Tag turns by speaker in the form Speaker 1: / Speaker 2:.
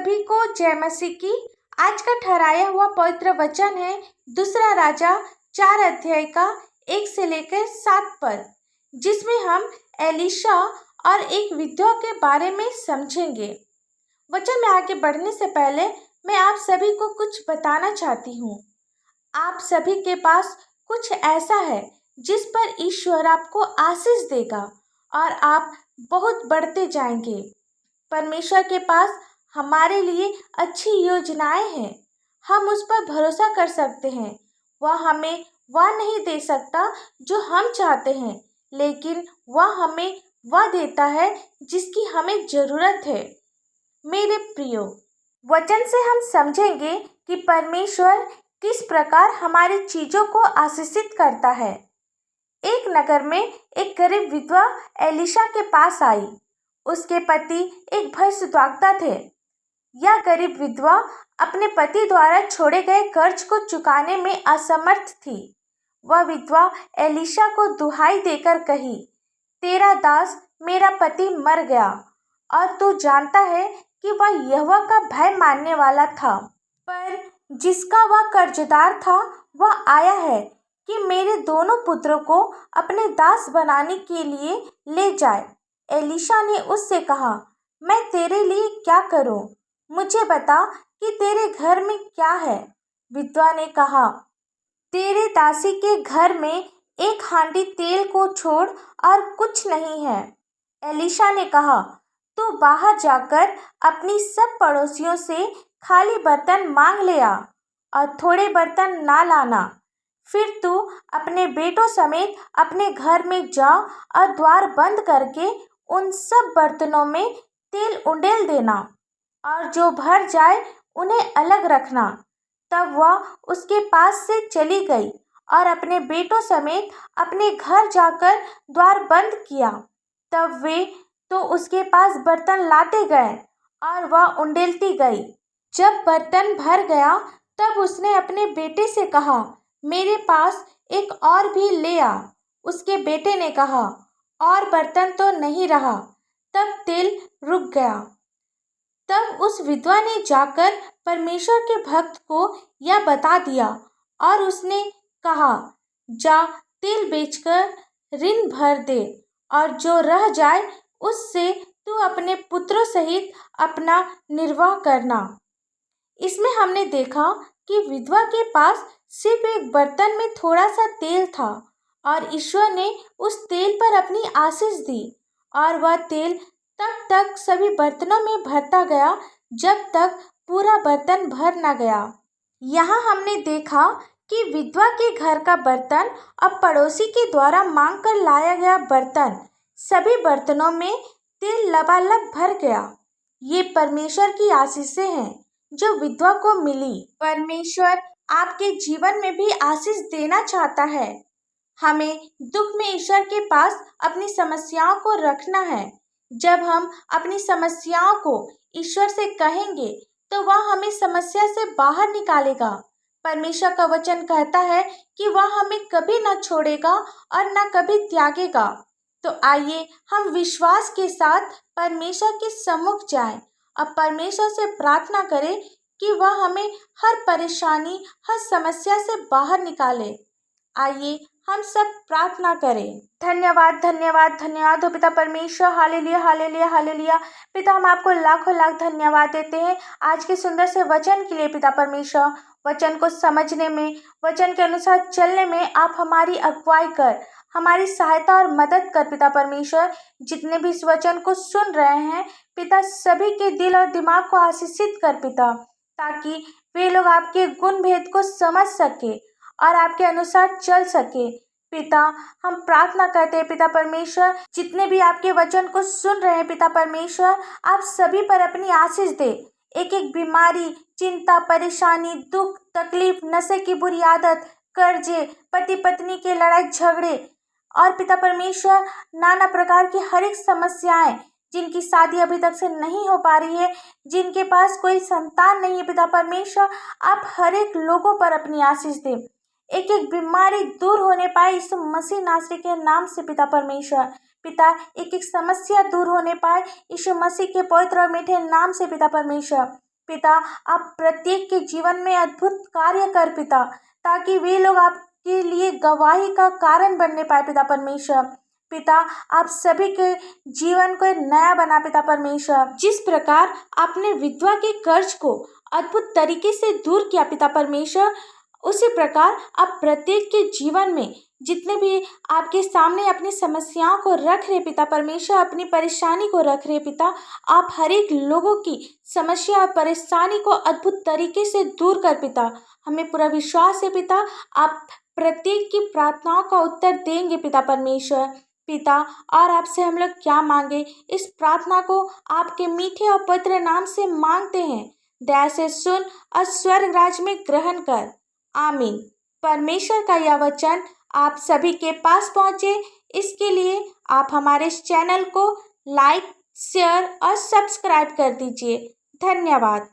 Speaker 1: सभी को जय मसीह की। आज का ठहराया हुआ पवित्र वचन है दूसरा राजा 4 अध्याय का 1 से लेकर 7 पद, जिसमें हम एलीशा और एक विधवा के बारे में समझेंगे। वचन में आगे बढ़ने से पहले मैं आप सभी को कुछ बताना चाहती हूँ। आप सभी के पास कुछ ऐसा है जिस पर ईश्वर आपको आशीष देगा और आप बहुत बढ़ते जाएंगे। परमेश्वर के पास हमारे लिए अच्छी योजनाएं हैं। हम उस पर भरोसा कर सकते हैं। वह हमें वह नहीं दे सकता जो हम चाहते हैं, लेकिन वह हमें वह देता है जिसकी हमें जरूरत है। मेरे प्रियो, वचन से हम समझेंगे कि परमेश्वर किस प्रकार हमारी चीजों को आशीषित करता है। एक नगर में एक गरीब विधवा एलीशा के पास आई। उसके पति एक भविष्यद्वक्ता थे। यह गरीब विधवा अपने पति द्वारा छोड़े गए कर्ज को चुकाने में असमर्थ थी। वह विधवा एलीशा को दुहाई देकर कही, तेरा दास मेरा पति मर गया और तू जानता है कि वह यहोवा का भय मानने वाला था, पर जिसका वह कर्जदार था वह आया है कि मेरे दोनों पुत्रों को अपने दास बनाने के लिए ले जाए। एलीशा ने उससे कहा, मैं तेरे लिए क्या करूं? मुझे बता कि तेरे घर में क्या है। विधवा ने कहा, तेरे दासी के घर में एक हांडी तेल को छोड़ और कुछ नहीं है। एलीशा ने कहा, तू बाहर जाकर अपनी सब पड़ोसियों से खाली बर्तन मांग ले आ और थोड़े बर्तन ना लाना। फिर तू अपने बेटों समेत अपने घर में जा और द्वार बंद करके उन सब बर्तनों में तेल उंडेल देना और जो भर जाए उन्हें अलग रखना। तब वह उसके पास से चली गई और अपने बेटों समेत अपने घर जाकर द्वार बंद किया। तब वे तो उसके पास बर्तन लाते गए और वह उंडेलती गई। जब बर्तन भर गया तब उसने अपने बेटे से कहा, मेरे पास एक और भी ले आ। उसके बेटे ने कहा, और बर्तन तो नहीं रहा। तब तेल रुक गया। तब उस विधवा ने जाकर परमेश्वर के भक्त को यह बता दिया और उसने कहा, जा तेल बेचकर ऋण भर दे और जो रह जाए उससे तू अपने पुत्रों सहित अपना निर्वाह करना। इसमें हमने देखा कि विधवा के पास सिर्फ एक बर्तन में थोड़ा सा तेल था और ईश्वर ने उस तेल पर अपनी आशीष दी और वह तेल तब तक सभी बर्तनों में भरता गया जब तक पूरा बर्तन भर न गया। यहाँ हमने देखा कि विधवा के घर का बर्तन अब पड़ोसी के द्वारा मांग कर लाया गया बर्तन, सभी बर्तनों में तेल लबालब भर गया। ये परमेश्वर की आशीषें हैं जो विधवा को मिली। परमेश्वर आपके जीवन में भी आशीष देना चाहता है। हमें दुख में ईश्वर के पास अपनी समस्याओं को रखना है। जब हम अपनी समस्याओं को ईश्वर से कहेंगे तो वह हमें समस्या से बाहर निकालेगा। परमेश्वर का वचन कहता है कि वह हमें कभी न छोड़ेगा और न कभी त्यागेगा। तो आइए हम विश्वास के साथ परमेश्वर के सम्मुख जाएं और परमेश्वर से प्रार्थना करें कि वह हमें हर परेशानी, हर समस्या से बाहर निकाले। आइए हम सब प्रार्थना करें। धन्यवाद धन्यवाद धन्यवाद हो पिता परमेश्वर। Hallelujah hallelujah hallelujah. पिता, हम आपको लाखों लाख धन्यवाद देते हैं आज के सुंदर से वचन के लिए। पिता परमेश्वर, वचन को समझने में, वचन के अनुसार चलने में आप हमारी अगुवाई कर, हमारी सहायता और मदद कर। पिता परमेश्वर, जितने भी इस वचन को सुन रहे हैं पिता, सभी के दिल और दिमाग को आशीषित कर पिता, ताकि वे लोग आपके गुण भेद को समझ सके और आपके अनुसार चल सके। पिता, हम प्रार्थना करते हैं पिता परमेश्वर, जितने भी आपके वचन को सुन रहे हैं पिता परमेश्वर, आप सभी पर अपनी आशीष दे। एक एक बीमारी, चिंता, परेशानी, दुख, तकलीफ, नशे की बुरी आदत, कर्जे, पति पत्नी के लड़ाई झगड़े और पिता परमेश्वर नाना प्रकार की हर एक समस्याएं, जिनकी शादी अभी तक से नहीं हो पा रही है, जिनके पास कोई संतान नहीं है पिता परमेश्वर, आप हर एक लोगों पर अपनी आशीष दे। एक एक बीमारी दूर होने पाए यीशु मसीह नासरी के नाम से पिता परमेश्वर। पिता, एक एक समस्या दूर होने पाए यीशु मसीह के पवित्र और मीठे नाम से पिता परमेश्वर। पिता आप प्रत्येक के जीवन में अद्भुत कार्य कर पिता, ताकि वे लोग आपके लिए गवाही का कारण बनने पाए पिता परमेश्वर। पिता आप सभी के जीवन को एक नया बना पिता परमेश्वर। जिस प्रकार आपने विधवा के कर्ज को अद्भुत तरीके से दूर किया पिता परमेश्वर, उसी प्रकार आप प्रत्येक के जीवन में जितने भी आपके सामने अपनी समस्याओं को रख रहे पिता परमेश्वर, अपनी परेशानी को रख रहे पिता, आप हर एक लोगों की समस्या और परेशानी को अद्भुत तरीके से दूर कर पिता। हमें पूरा विश्वास है पिता, आप प्रत्येक की प्रार्थनाओं का उत्तर देंगे पिता परमेश्वर। पिता और आपसे हम लोग क्या मांगे, इस प्रार्थना को आपके मीठे और पवित्र नाम से मांगते हैं। दया से सुन और स्वर्ग राज में ग्रहण कर। आमीन। परमेश्वर का यह वचन आप सभी के पास पहुंचे, इसके लिए आप हमारे इस चैनल को लाइक, शेयर और सब्सक्राइब कर दीजिए। धन्यवाद।